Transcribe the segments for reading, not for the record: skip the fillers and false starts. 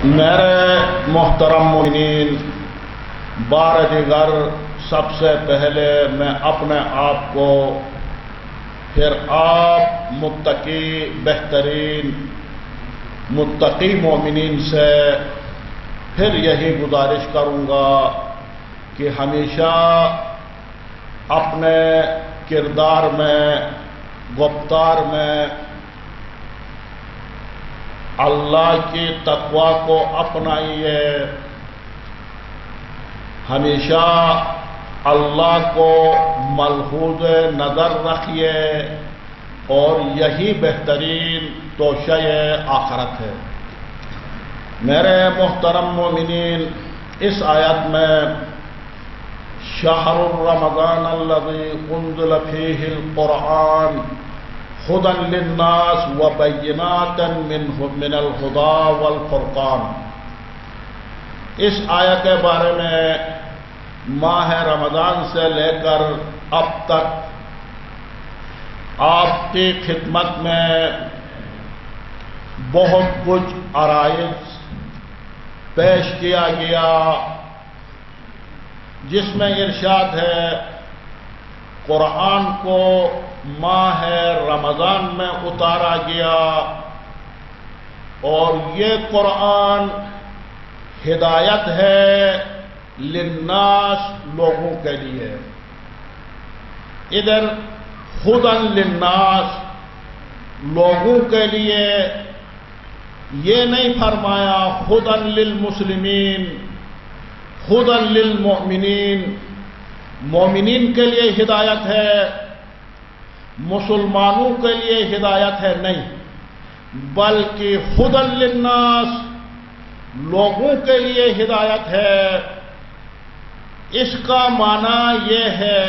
میرے محترم مومنین، بار دیگر سب سے پہلے میں اپنے آپ کو پھر آپ متقی بہترین متقی مومنین سے پھر یہی گزارش کروں گا کہ ہمیشہ اپنے کردار میں گفتار میں اللہ کی تقوی کو اپنائیے، ہمیشہ اللہ کو ملحوظ نظر رکھیے، اور یہی بہترین توشہ آخرت ہے۔ میرے محترم مومنین، اس آیت میں شہر رمضان الذی انزل فیہ القرآن ہدی للناس وبینات من الہدی والفرقان، اس آیت کے بارے میں ماہ رمضان سے لے کر اب تک آپ کی خدمت میں بہت کچھ عرائض پیش کیا گیا، جس میں ارشاد ہے قرآن کو ماہ رمضان میں اتارا گیا، اور یہ قرآن ہدایت ہے للناس، لوگوں کے لیے۔ ادھر ہدی للناس، لوگوں کے لیے، یہ نہیں فرمایا ہدی للمسلمین، ہدی للمؤمنین، مومنین کے لیے ہدایت ہے، مسلمانوں کے لیے ہدایت ہے، نہیں، بلکہ ہدی للناس، لوگوں کے لیے ہدایت ہے۔ اس کا معنی یہ ہے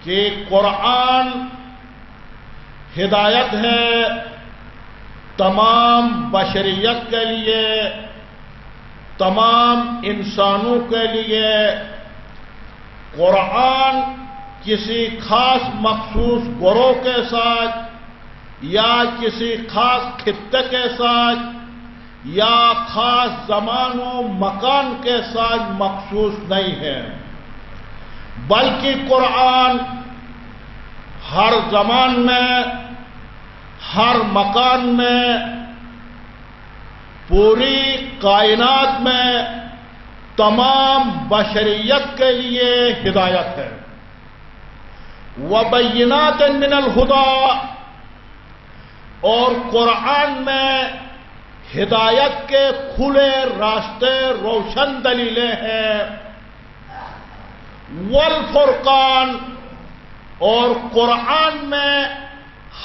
کہ قرآن ہدایت ہے تمام بشریت کے لیے، تمام انسانوں کے لیے۔ قرآن کسی خاص مخصوص گروہ کے ساتھ یا کسی خاص خطے کے ساتھ یا خاص زمان و مکان کے ساتھ مخصوص نہیں ہے، بلکہ قرآن ہر زمان میں، ہر مکان میں، پوری کائنات میں تمام بشریت کے لیے ہدایت ہے۔ وبینات من الہدی، اور قرآن میں ہدایت کے کھلے راستے، روشن دلیلیں ہیں۔ والفرقان، اور قرآن میں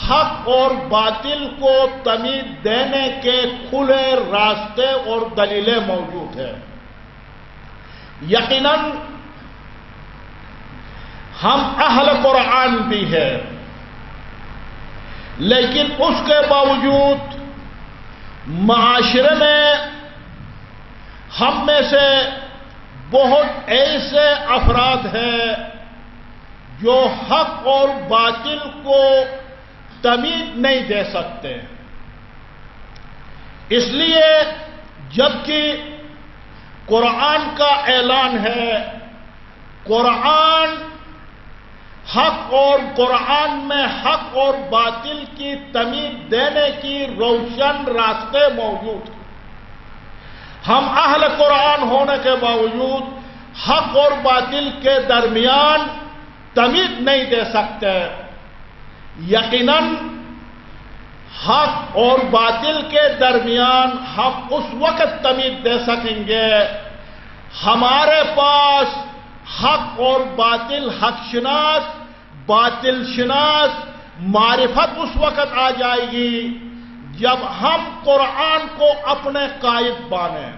حق اور باطل کو تمیز دینے کے کھلے راستے اور دلیلیں موجود ہیں۔ یقیناً ہم اہل قرآن بھی ہیں، لیکن اس کے باوجود معاشرے میں ہم میں سے بہت ایسے افراد ہیں جو حق اور باطل کو تمیز نہیں دے سکتے، اس لیے جبکہ قرآن کا اعلان ہے، قرآن حق، اور قرآن میں حق اور باطل کی تمیز دینے کی روشن راستے موجود ہیں، ہم اہل قرآن ہونے کے باوجود حق اور باطل کے درمیان تمیز نہیں دے سکتے۔ یقیناً حق اور باطل کے درمیان ہم اس وقت تمیز دے سکیں گے ہمارے پاس حق اور باطل، حق شناس باطل شناس معرفت اس وقت آ جائے گی جب ہم قرآن کو اپنے قائد مانیں،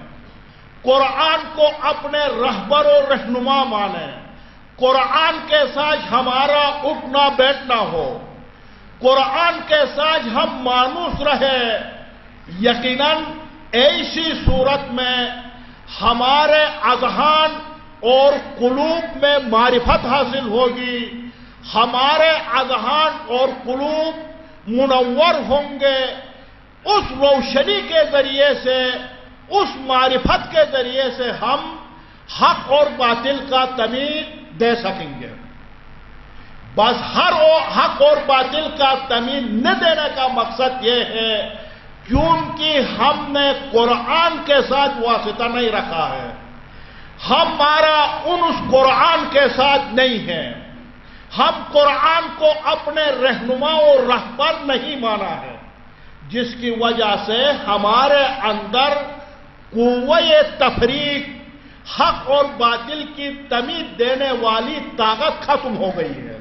قرآن کو اپنے رہبر و رہنما مانیں، قرآن کے ساتھ ہمارا اٹھنا بیٹھنا ہو، قرآن کے ساتھ ہم مانوس رہے۔ یقیناً ایسی صورت میں ہمارے اذہان اور قلوب میں معرفت حاصل ہوگی، ہمارے اذہان اور قلوب منور ہوں گے، اس روشنی کے ذریعے سے، اس معرفت کے ذریعے سے ہم حق اور باطل کا تمیز دے سکیں گے. بس ہر حق اور باطل کا تمیز نہ دینے کا مقصد یہ ہے کیونکہ ہم نے قرآن کے ساتھ واسطہ نہیں رکھا ہے، ہمارا اس قرآن کے ساتھ نہیں ہے، ہم قرآن کو اپنے رہنما اور رہبر نہیں مانا ہے، جس کی وجہ سے ہمارے اندر قوت تفریق حق اور باطل کی تمیز دینے والی طاقت ختم ہو گئی ہے.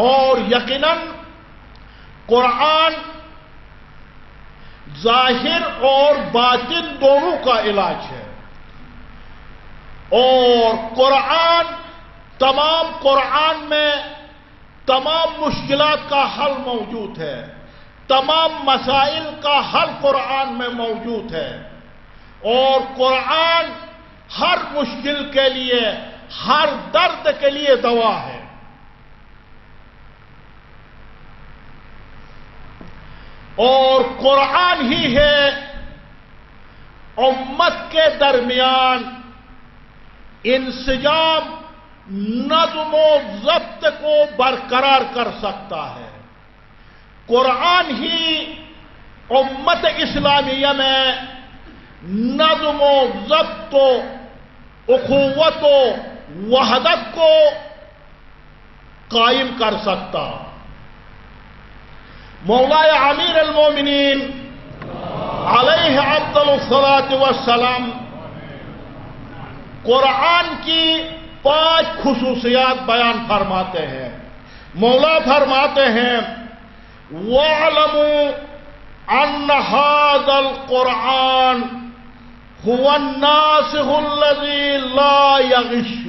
اور یقیناً قرآن ظاہر اور باطن دونوں کا علاج ہے، اور قرآن میں تمام مشکلات کا حل موجود ہے، تمام مسائل کا حل قرآن میں موجود ہے، اور قرآن ہر مشکل کے لیے، ہر درد کے لیے دوا ہے. اور قرآن ہی ہے امت کے درمیان انسجام، نظم و ضبط کو برقرار کر سکتا ہے. قرآن ہی امت اسلامیہ میں نظم و ضبط و اخوت و وحدت کو قائم کر سکتا. مولا امیر المومنین علیہ افضل الصلاۃ والسلام قرآن کی 5 خصوصیات بیان فرماتے ہیں. مولا فرماتے ہیں وَاعْلَمُوا أَنَّ هَذَا الْقُرْآنَ هُوَ النَّاسِخُ الَّذِي لَا يَغِشُّ.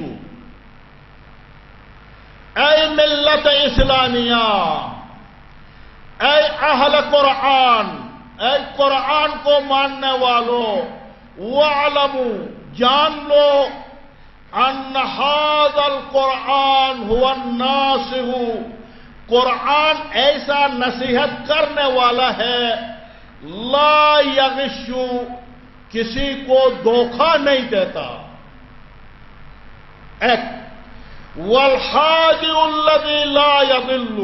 اے ملت اسلامیہ، اے اہل قرآن، اے قرآن کو ماننے والوں، وَاعْلَمُوا جان لو ان هذا القرآن هو الناصح، قرآن ایسا نصیحت کرنے والا ہے لا یغش، کسی کو دھوکہ نہیں دیتا. ایک والحادی الذی لا یضل،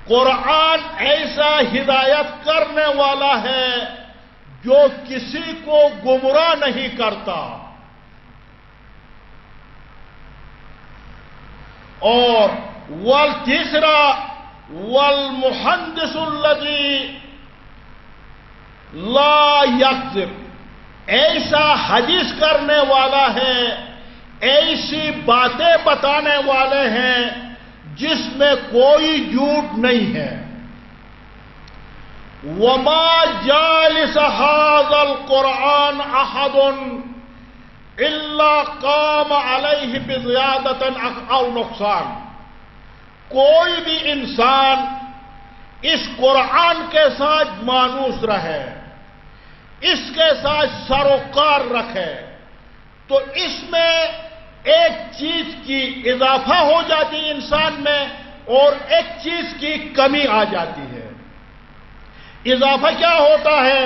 قرآن ایسا ہدایت کرنے والا ہے جو کسی کو گمراہ نہیں کرتا. اور تیسرا والمحدث الذی لا یکذب، ایسا حدیث کرنے والا ہے، ایسی باتیں بتانے والے ہیں جس میں کوئی جھوٹ نہیں ہے. وما جالس هذا القرآن احد الا قام علیہ بزیادۃ او نقصان، کوئی بھی انسان اس قرآن کے ساتھ مانوس رہے، اس کے ساتھ سروکار رکھے تو اس میں ایک چیز کی اضافہ ہو جاتی انسان میں اور ایک چیز کی کمی آ جاتی ہے. اضافہ کیا ہوتا ہے؟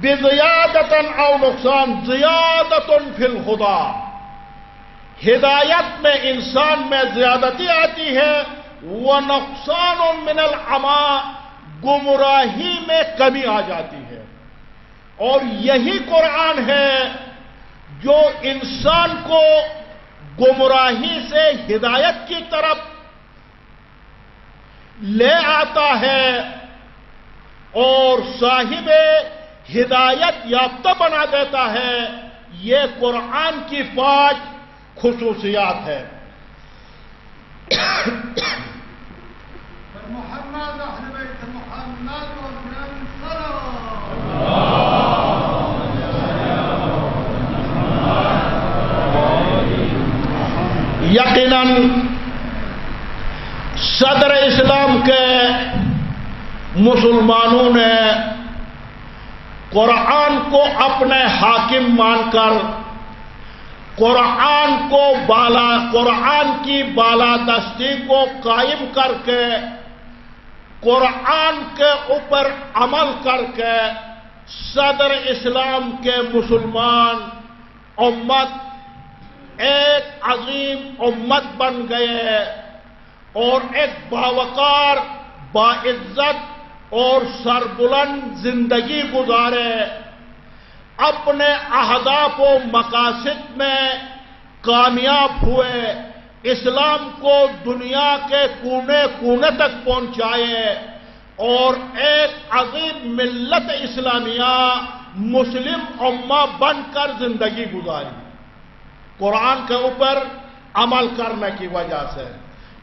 بزیادۃ او نقصان، زیادۃ فی الہدی، ہدایت میں انسان میں زیادتی آتی ہے، ونقصان من العمی، گمراہی میں کمی آ جاتی ہے. اور یہی قرآن ہے جو انسان کو گمراہی سے ہدایت کی طرف لے آتا ہے اور صاحب ہدایت یافتہ بنا دیتا ہے. یہ قرآن کی 5 خصوصیات ہے. محمد اہل بیت محمد ومن صلوات. یقیناً صدر اسلام کے مسلمانوں نے قرآن کو اپنے حاکم مان کر قرآن کی بالادستی کو قائم کر کے قرآن کے اوپر عمل کر کے صدر اسلام کے مسلمان امت ایک عظیم امت بن گئے اور ایک باوقار باعزت اور سربلند زندگی گزارے، اپنے اہداف و مقاصد میں کامیاب ہوئے، اسلام کو دنیا کے کونے کونے تک پہنچائے اور ایک عظیم ملت اسلامیہ مسلم امہ بن کر زندگی گزاری، قرآن کے اوپر عمل کرنے کی وجہ سے۔